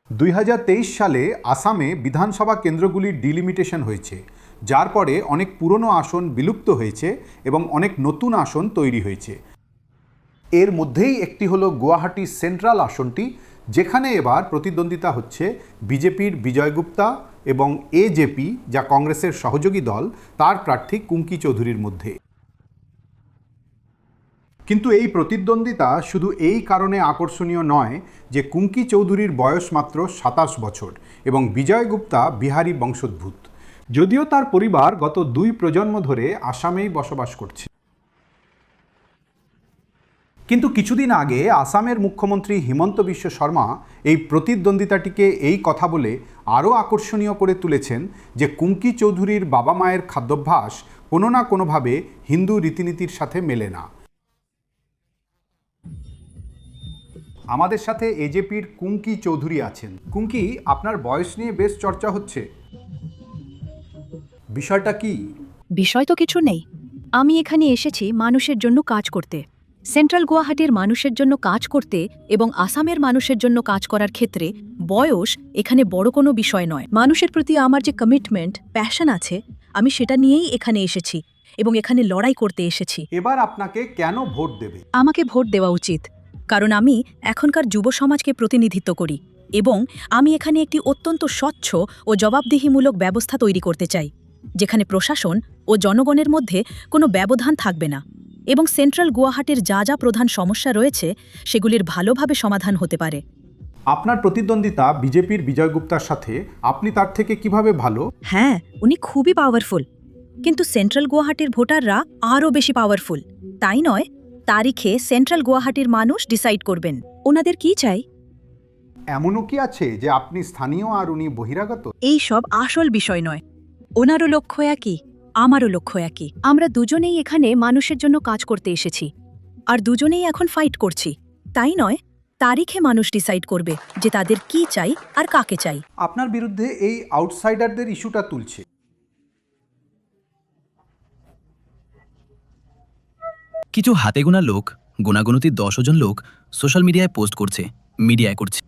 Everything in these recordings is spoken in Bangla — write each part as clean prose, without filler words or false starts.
2023 সালে আসামে বিধানসভা কেন্দ্রগুলির ডিলিমিটেশন হয়েছে, যার পরে অনেক পুরনো আসন বিলুপ্ত হয়েছে এবং অনেক নতুন আসন তৈরি হয়েছে। এর মধ্যেই একটি হলো গুয়াহাটি সেন্ট্রাল আসনটি, যেখানে এবার প্রতিদ্বন্দ্বিতা হচ্ছে বিজেপির বিজয় গুপ্তা এবং এজেপি, যা কংগ্রেসের সহযোগী দল, তার প্রার্থী কুঙ্কি চৌধুরীর মধ্যে। কিন্তু এই প্রতিদ্বন্দ্বিতা শুধু এই কারণে আকর্ষণীয় নয় যে কুঙ্কি চৌধুরীর বয়স মাত্র 27 বছর এবং বিজয় গুপ্তা বিহারি বংশোদ্ভূত, যদিও তার পরিবার গত 2 প্রজন্ম ধরে আসামেই বসবাস করছে। কিন্তু কিছুদিন আগে আসামের মুখ্যমন্ত্রী হিমন্ত বিশ্ব শর্মা এই প্রতিদ্বন্দ্বিতাটিকে এই কথা বলে আরও আকর্ষণীয় করে তুলেছেন যে কুঙ্কি চৌধুরীর বাবা মায়ের খাদ্যাভ্যাস কোনো না কোনোভাবে হিন্দু রীতিনীতির সাথে মেলে না। আমাদের সাথে এজেপির কুঙ্কি চৌধুরী আছেন। কুঙ্কি, আপনার বয়স নিয়ে বেশ চর্চা হচ্ছে, বিষয়টা কি? বিষয় তো কিছু নেই। আমি এখানে এসেছি মানুষের জন্য কাজ করতে, সেন্ট্রাল গুয়াহাটির মানুষের জন্য কাজ করতে এবং আসামের মানুষের জন্য কাজ করার ক্ষেত্রে বয়স এখানে বড় কোনো বিষয় নয়। মানুষের প্রতি আমার যে কমিটমেন্ট, প্যাশন আছে, আমি সেটা নিয়েই এখানে এসেছি এবং এখানে লড়াই করতে এসেছি। এবার আপনাকে কেন ভোট দেবে? আমাকে ভোট দেওয়া উচিত, কারণ আমি এখনকার যুব সমাজকে প্রতিনিধিত্ব করি এবং আমি এখানে একটি অত্যন্ত স্বচ্ছ ও জবাবদিহিমূলক ব্যবস্থা তৈরি করতে চাই, যেখানে প্রশাসন ও জনগণের মধ্যে কোনো ব্যবধান থাকবে না এবং সেন্ট্রাল গুয়াহাটির যা যা প্রধান সমস্যা রয়েছে সেগুলির ভালোভাবে সমাধান হতে পারে। আপনার প্রতিদ্বন্দ্বিতা বিজেপির বিজয় গুপ্তার সাথে, আপনি তার থেকে কিভাবে ভালো? হ্যাঁ, উনি খুবই পাওয়ারফুল, কিন্তু সেন্ট্রাল গুয়াহাটির ভোটাররা আরও বেশি পাওয়ারফুল। তাই নয়, তারিখে সেন্ট্রাল গুয়াহাটির মানুষ ডিসাইড করবেন ওনাদের কি চাই। এমনও কি আছে যে আপনি স্থানীয় আর উনি বহিরাগত? এই সব আসল বিষয় নয়। ওনারও লক্ষ্য একই, আমারও লক্ষ্য একই। আমরা দুজনেই এখানে মানুষের জন্য কাজ করতে এসেছি আর দুজনেই এখন ফাইট করছি। তাই নয়, তারিখে মানুষ ডিসাইড করবে যে তাদের কি চাই আর কাকে চাই। আপনার বিরুদ্ধে এই আউটসাইডারদের ইস্যুটা তুলছে। কিছু হাতে গোনা লোক, গোনাগুনতি 10 জন লোক সোশ্যাল মিডিয়ায় পোস্ট করছে, মিডিয়ায় করছে।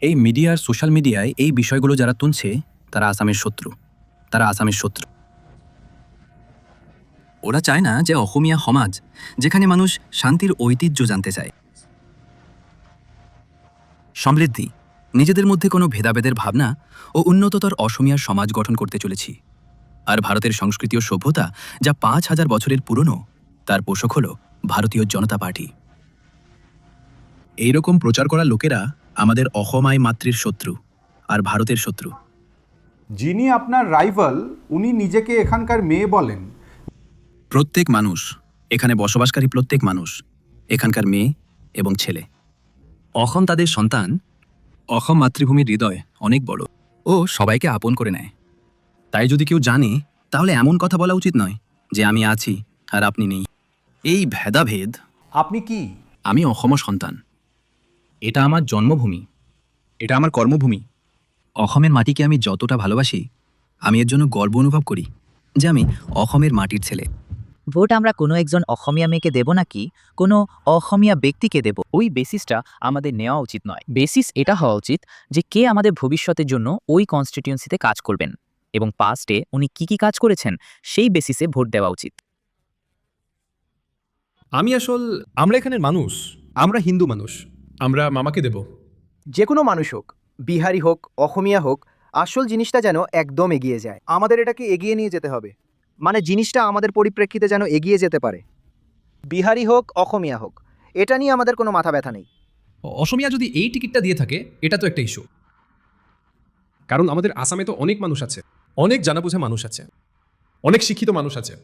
এই মিডিয়া আর সোশ্যাল মিডিয়ায় এই বিষয়গুলো যারা তুলছে তারা আসামের শত্রু, তারা আসামের শত্রু। ওরা চায় না যে অসমীয়া সমাজ, যেখানে মানুষ শান্তির ঐতিহ্য জানতে চায়, সমৃদ্ধি, নিজেদের মধ্যে কোনো ভেদাভেদের ভাবনা ও উন্নততর অসমীয়ার সমাজ গঠন করতে চলেছি। আর ভারতের সংস্কৃতি ও সভ্যতা যা 5000 বছরের পুরনো, তার পোষক হল ভারতীয় জনতা পার্টি। এইরকম প্রচার করা লোকেরা আমাদের অসমায় মাতৃর শত্রু আর ভারতের শত্রু। যিনি আপনার রাইভাল, উনি নিজেকে এখানকার মেয়ে বলেন। প্রত্যেক মানুষ, এখানে বসবাসকারী প্রত্যেক মানুষ এখানকার মেয়ে এবং ছেলে। অসম তাদের সন্তান। অসম মাতৃভূমির হৃদয় অনেক বড় ও সবাইকে আপন করে নেয়। তাই যদি কেউ জানে, তাহলে এমন কথা বলা উচিত নয় যে আমি আছি আর আপনি নেই। এই ভেদাভেদ। আপনি কি? আমি অসম সন্তান। এটা আমার জন্মভূমি, এটা আমার কর্মভূমি। অসমের মাটিকে আমি যতটা ভালোবাসি, আমি এর জন্য গর্ব অনুভব করি যে আমি অসমের মাটির ছেলে। ভোট আমরা কোনো একজন অসমীয়া মেয়েকে দেব নাকি কোনো অসমীয়া ব্যক্তিকে দেব, ওই বেসিসটা আমাদের নেওয়া উচিত নয়। বেসিস এটা হওয়া উচিত যে কে আমাদের ভবিষ্যতের জন্য ওই কনস্টিটিউয়েন্সিতে কাজ করবেন এবং পাস্টে উনি কি কি কাজ করেছেন সেই বেসিসে ভোট দেওয়া উচিত। আমরা এখানের মানুষ, আমরা হিন্দু মানুষ, আমরা মামাকে দেব। যে কোনো মানুষ হোক, বিহারি হোক, অসমীয়া হোক, আসল জিনিসটা যেন একদম এগিয়ে যায়। আমাদের এটাকে এগিয়ে নিয়ে যেতে হবে, মানে জিনিসটা আমাদের পরিপ্রেক্ষিতে যেন এগিয়ে যেতে পারে। বিহারি হোক, অসমীয়া হোক, এটা নিয়ে আমাদের কোনো মাথা ব্যথা নেই। অসমীয়া যদি এই টিকিটটা দিয়ে থাকে, এটা তো একটা ইস্যু। কারণ আমাদের আসামে তো অনেক মানুষ আছে, অনেক জানাবোঝা মানুষ আছে, অনেক শিক্ষিত মানুষ আছে।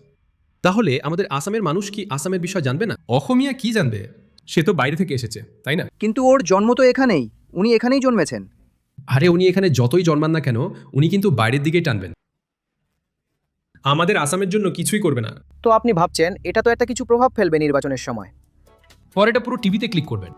তাহলে আমাদের আসামের মানুষ কি আসামের বিষয় জানবে না? অসমীয়া কি জানবে? সে তো বাইরে থেকে এসেছে, তাই না? কিন্তু ওর জন্ম তো এখানেই, উনি এখানেই জন্মেছেন। আরে উনি এখানে যতই জন্মান না কেন, উনি কিন্তু বাইরের দিকেই টানবেন। আমাদের আসামের জন্য কিছুই করবে না। তো আপনি ভাবছেন এটা তো একটা কিছু প্রভাব ফেলবে নির্বাচনের সময়। পরে এটা পুরো টিভিতে ক্লিক করবেন।